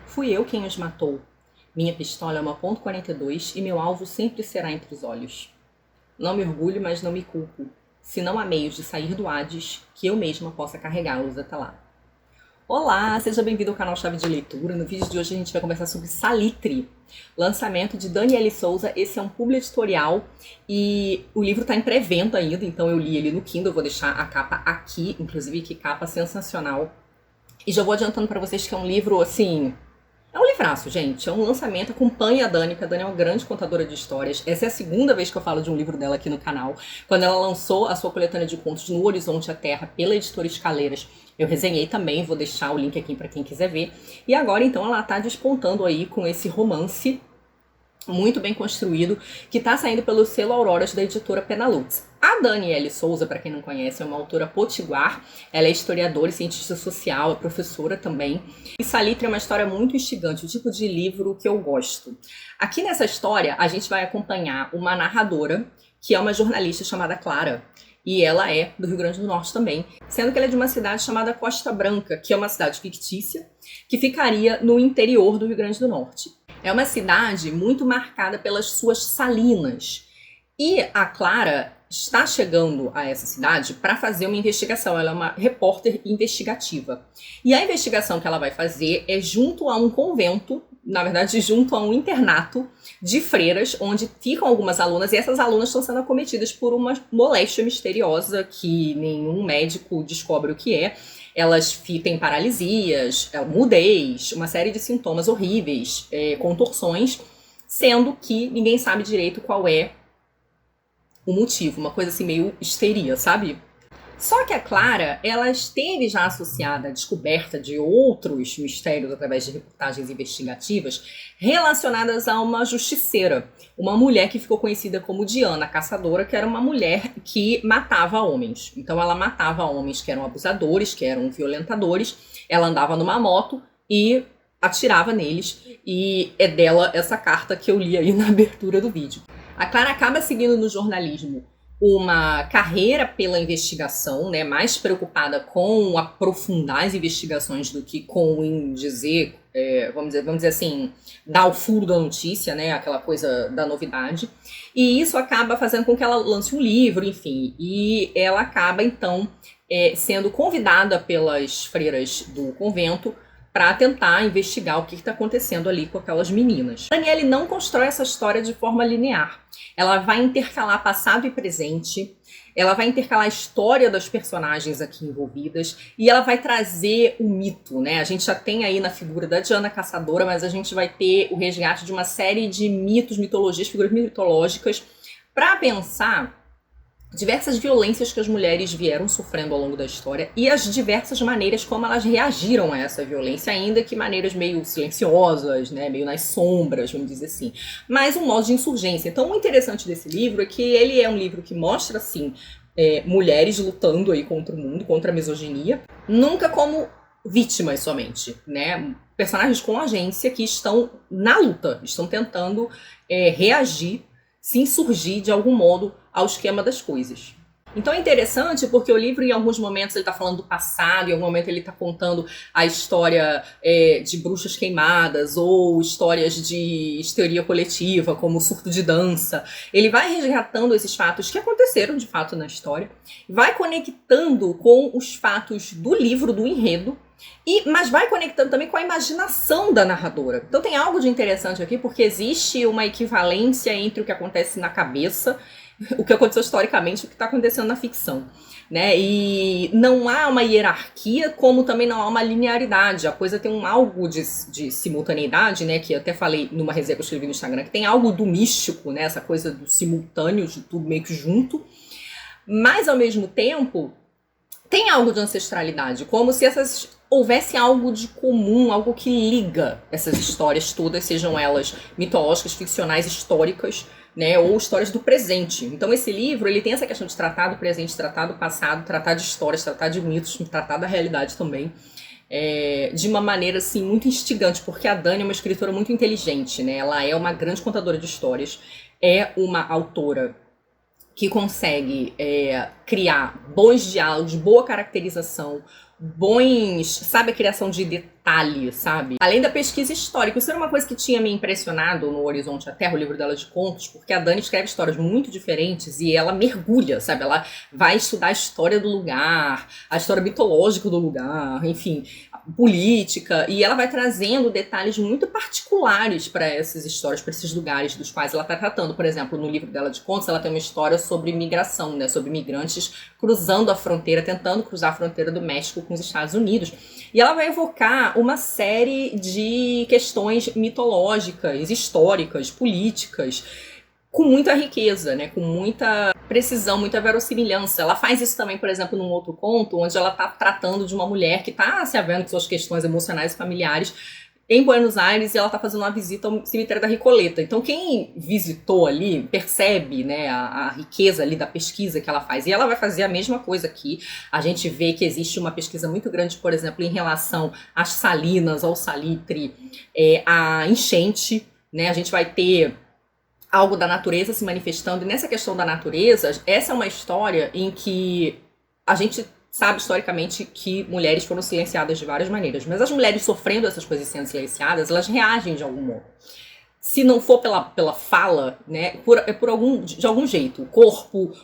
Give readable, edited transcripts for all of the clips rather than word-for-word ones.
Fui eu quem os matou. Minha pistola é uma .42 e meu alvo sempre será entre os olhos. Não me orgulho, mas não me culpo. Se não há meios de sair do Hades, que eu mesma possa carregá-los até lá. Olá, seja bem-vindo ao canal Chave de Leitura. No vídeo de hoje a gente vai conversar sobre Salitre, lançamento de Daniele Souza. Esse é um publi editorial e o livro está em pré-venda ainda, então eu li ele no Kindle. Eu vou deixar a capa aqui, inclusive que capa sensacional. E já vou adiantando para vocês que é um livro, assim, é um livraço, gente. É um lançamento, acompanha a Dani, porque a Dani é uma grande contadora de histórias. Essa é a segunda vez que eu falo de um livro dela aqui no canal. Quando ela lançou a sua coletânea de contos No Horizonte à Terra, pela editora Escaleiras, eu resenhei também, vou deixar o link aqui para quem quiser ver. E agora, então, ela tá despontando aí com esse romance muito bem construído, que está saindo pelo selo Auroras da editora Penalux. A Daniele Souza, para quem não conhece, é uma autora potiguar. Ela é historiadora e cientista social, é professora também. E Salitre é uma história muito instigante, o tipo de livro que eu gosto. Aqui nessa história, a gente vai acompanhar uma narradora, que é uma jornalista chamada Clara. E ela é do Rio Grande do Norte também, sendo que ela é de uma cidade chamada Costa Branca, que é uma cidade fictícia, que ficaria no interior do Rio Grande do Norte. É uma cidade muito marcada pelas suas salinas. E a Clara está chegando a essa cidade para fazer uma investigação. Ela é uma repórter investigativa. E a investigação que ela vai fazer é junto a um convento, na verdade, junto a um internato de freiras, onde ficam algumas alunas, e essas alunas estão sendo acometidas por uma moléstia misteriosa que nenhum médico descobre o que é. Elas têm paralisias, mudez, uma série de sintomas horríveis, contorções, sendo que ninguém sabe direito qual é o motivo, uma coisa assim meio histeria, sabe? Só que a Clara, ela esteve já associada à descoberta de outros mistérios através de reportagens investigativas relacionadas a uma justiceira, uma mulher que ficou conhecida como Diana a Caçadora, que era uma mulher que matava homens. Então ela matava homens que eram abusadores, que eram violentadores, ela andava numa moto e atirava neles, e é dela essa carta que eu li aí na abertura do vídeo. A Clara acaba seguindo no jornalismo uma carreira pela investigação, né, mais preocupada com aprofundar as investigações do que com dizer, vamos dizer assim, dar o furo da notícia, né, aquela coisa da novidade. E isso acaba fazendo com que ela lance um livro, enfim, e ela acaba então sendo convidada pelas freiras do convento para tentar investigar o que está acontecendo ali com aquelas meninas. Daniele não constrói essa história de forma linear. Ela vai intercalar passado e presente, ela vai intercalar a história das personagens aqui envolvidas e ela vai trazer o mito, né? A gente já tem aí na figura da Diana Caçadora, mas a gente vai ter o resgate de uma série de mitos, mitologias, figuras mitológicas, para pensar diversas violências que as mulheres vieram sofrendo ao longo da história e as diversas maneiras como elas reagiram a essa violência, ainda que maneiras meio silenciosas, né, meio nas sombras, vamos dizer assim, mas um modo de insurgência. Então o interessante desse livro é que ele é um livro que mostra, assim, mulheres lutando aí contra o mundo, contra a misoginia, nunca como vítimas somente, né, personagens com agência que estão na luta, estão tentando reagir, se insurgir de algum modo ao esquema das coisas. Então é interessante porque o livro, em alguns momentos, ele está falando do passado, em algum momento ele está contando a história de bruxas queimadas ou histórias de histeria coletiva, como o surto de dança. Ele vai resgatando esses fatos que aconteceram de fato na história, vai conectando com os fatos do livro, do enredo, mas vai conectando também com a imaginação da narradora. Então tem algo de interessante aqui, porque existe uma equivalência entre o que acontece na cabeça, o que aconteceu historicamente e o que está acontecendo na ficção, né? E não há uma hierarquia, como também não há uma linearidade. A coisa tem algo de simultaneidade, né? Que eu até falei numa resenha que eu escrevi no Instagram, que tem algo do místico, né? Essa coisa do simultâneo, de tudo meio que junto. Mas, ao mesmo tempo, tem algo de ancestralidade, como se houvesse algo de comum, algo que liga essas histórias todas, sejam elas mitológicas, ficcionais, históricas, né, ou histórias do presente. Então esse livro, ele tem essa questão de tratar do presente, tratar do passado, tratar de histórias, tratar de mitos, tratar da realidade também, de uma maneira assim muito instigante, porque a Dani é uma escritora muito inteligente, né? Ela é uma grande contadora de histórias, é uma autora que consegue criar bons diálogos, boa caracterização, sabe, a criação de detalhe, sabe? Além da pesquisa histórica, isso era uma coisa que tinha me impressionado no Horizonte à Terra, o livro dela de contos, porque a Dani escreve histórias muito diferentes e ela mergulha, sabe? Ela vai estudar a história do lugar, a história mitológica do lugar, enfim, política, e ela vai trazendo detalhes muito particulares para essas histórias, para esses lugares dos quais ela está tratando. Por exemplo, no livro dela de contos, ela tem uma história sobre migração, né, sobre migrantes cruzando a fronteira, tentando cruzar a fronteira do México com os Estados Unidos. E ela vai evocar uma série de questões mitológicas, históricas, políticas, com muita riqueza, né, com muita precisão, muita verossimilhança. Ela faz isso também, por exemplo, num outro conto, onde ela está tratando de uma mulher que está se havendo com suas questões emocionais e familiares em Buenos Aires, e ela está fazendo uma visita ao cemitério da Recoleta. Então, quem visitou ali percebe, né, a riqueza ali da pesquisa que ela faz. E ela vai fazer a mesma coisa aqui. A gente vê que existe uma pesquisa muito grande, por exemplo, em relação às salinas, ao salitre, à enchente, né? A gente vai ter algo da natureza se manifestando, e nessa questão da natureza, essa é uma história em que a gente sabe historicamente que mulheres foram silenciadas de várias maneiras, mas as mulheres sofrendo essas coisas sendo silenciadas, elas reagem de algum modo. Se não for pela fala, né, de algum jeito.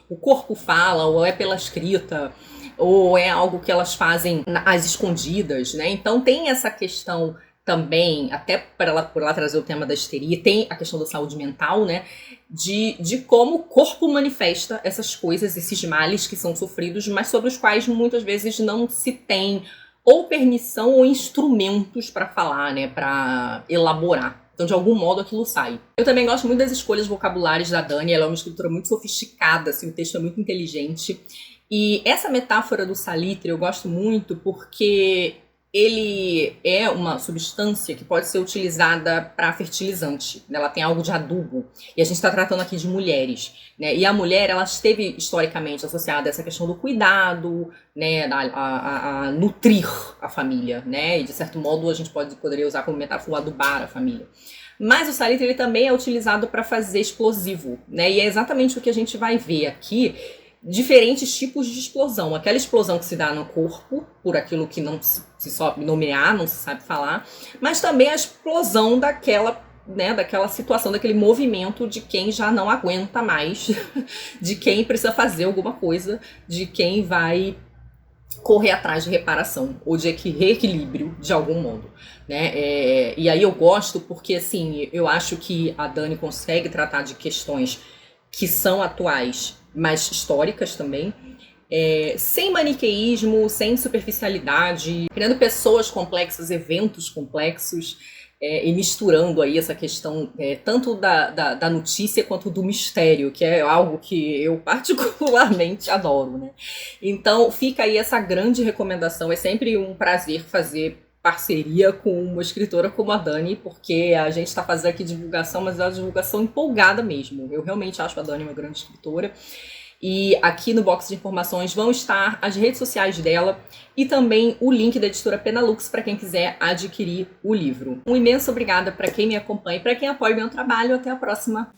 O corpo fala, ou é pela escrita, ou é algo que elas fazem às escondidas, né? Então tem essa questão também, até por ela trazer o tema da histeria, tem a questão da saúde mental, né? De como o corpo manifesta essas coisas, esses males que são sofridos, mas sobre os quais muitas vezes não se tem ou permissão ou instrumentos para falar, né? Para elaborar. Então, de algum modo, aquilo sai. Eu também gosto muito das escolhas vocabulares da Dani. Ela é uma escritora muito sofisticada, assim, o texto é muito inteligente. E essa metáfora do salitre eu gosto muito porque ele é uma substância que pode ser utilizada para fertilizante, né? Ela tem algo de adubo, e a gente está tratando aqui de mulheres, né? E a mulher, ela esteve historicamente associada a essa questão do cuidado, né? A nutrir a família, né? E de certo modo a gente poderia usar como metáfora adubar a família. Mas o salitre, ele também é utilizado para fazer explosivo, né? E é exatamente o que a gente vai ver aqui. Diferentes tipos de explosão. Aquela explosão que se dá no corpo, por aquilo que não se sabe nomear, não se sabe falar, mas também a explosão daquela situação, daquele movimento de quem já não aguenta mais, de quem precisa fazer alguma coisa, de quem vai correr atrás de reparação ou de reequilíbrio de algum modo, né? E aí eu gosto porque, assim, eu acho que a Dani consegue tratar de questões que são atuais, mas históricas também, sem maniqueísmo, sem superficialidade, criando pessoas complexas, eventos complexos, e misturando aí essa questão tanto da notícia quanto do mistério, que é algo que eu particularmente adoro, né? Então fica aí essa grande recomendação. É sempre um prazer fazer parceria com uma escritora como a Dani, porque a gente está fazendo aqui divulgação, mas é uma divulgação empolgada mesmo. Eu realmente acho a Dani uma grande escritora. E aqui no box de informações vão estar as redes sociais dela e também o link da editora Penalux para quem quiser adquirir o livro. Um imenso obrigada para quem me acompanha e para quem apoia o meu trabalho. Até a próxima!